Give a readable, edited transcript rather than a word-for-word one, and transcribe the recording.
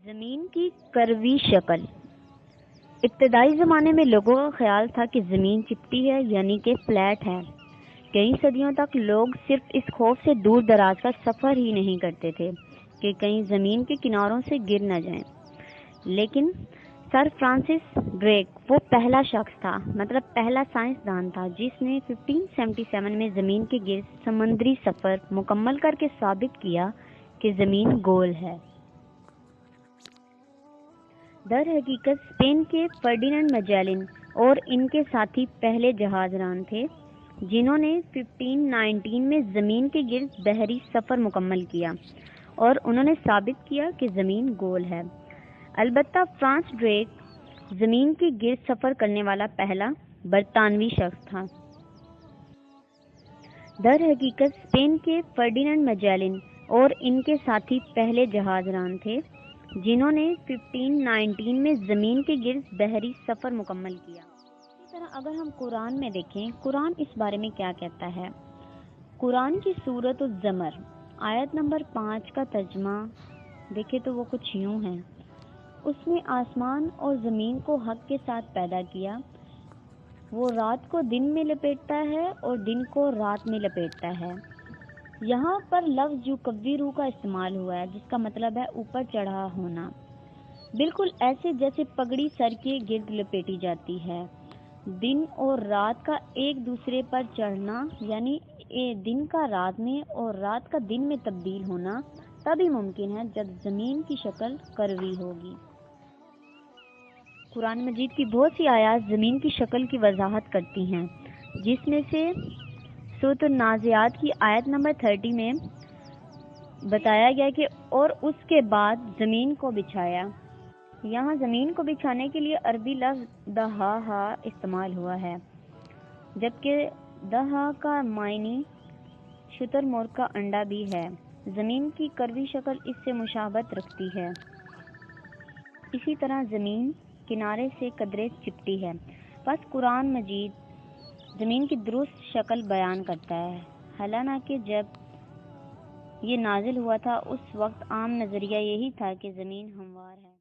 زمین کی کروی شکل۔ ابتدائی زمانے میں لوگوں کا خیال تھا کہ زمین چپٹی ہے، یعنی کہ فلیٹ ہے۔ کئی صدیوں تک لوگ صرف اس خوف سے دور دراز کا سفر ہی نہیں کرتے تھے کہ کہیں زمین کے کناروں سے گر نہ جائیں۔ لیکن سر فرانسس ڈریک وہ پہلا شخص تھا، مطلب پہلا سائنسدان تھا، جس نے 1577 میں زمین کے گرد سمندری سفر مکمل کر کے ثابت کیا کہ زمین گول ہے۔ در حقیقت اسپین کے فرڈینینڈ میجلن اور ان کے ساتھی پہلے جہاز ران تھے جنہوں نے 1519 میں زمین کے گرد بحری سفر مکمل کیا اور انہوں نے ثابت کیا کہ زمین گول ہے۔ البتہ فرانس ڈریک زمین کے گرد سفر کرنے والا پہلا برطانوی شخص تھا۔ در حقیقت اسپین کے فرڈینینڈ میجلن اور ان کے ساتھی پہلے جہاز ران تھے جنہوں نے 1519 میں زمین کے گرد بحری سفر مکمل کیا۔ اسی طرح اگر ہم قرآن میں دیکھیں، قرآن اس بارے میں کیا کہتا ہے۔ قرآن کی سورۃ الزمر آیت نمبر 5 کا ترجمہ دیکھیں تو وہ کچھ یوں ہے: اس نے آسمان اور زمین کو حق کے ساتھ پیدا کیا، وہ رات کو دن میں لپیٹتا ہے اور دن کو رات میں لپیٹتا ہے۔ یہاں پر لفظ یکوّروا کا استعمال ہوا ہے، جس کا مطلب ہے اوپر چڑھا ہونا، بالکل ایسے جیسے پگڑی سر کے گرد لپیٹی جاتی ہے۔ دن اور رات کا ایک دوسرے پر چڑھنا، یعنی دن کا رات میں اور رات کا دن میں تبدیل ہونا تبھی ممکن ہے جب زمین کی شکل کروی ہوگی۔ قرآن مجید کی بہت سی آیات زمین کی شکل کی وضاحت کرتی ہیں، جس میں سے سورۃ النازعات کی آیت نمبر 30 میں بتایا گیا کہ اور اس کے بعد زمین کو بچھایا۔ یہاں زمین کو بچھانے کے لیے عربی لفظ دہاہا استعمال ہوا ہے، جبکہ دہا کا معنی شتر مرغ کا انڈا بھی ہے۔ زمین کی کروی شکل اس سے مشابہت رکھتی ہے۔ اسی طرح زمین کنارے سے قدرے چپٹی ہے۔ بس قرآن مجید زمین کی درست شکل بیان کرتا ہے، حالانکہ جب یہ نازل ہوا تھا اس وقت عام نظریہ یہی تھا کہ زمین ہموار ہے۔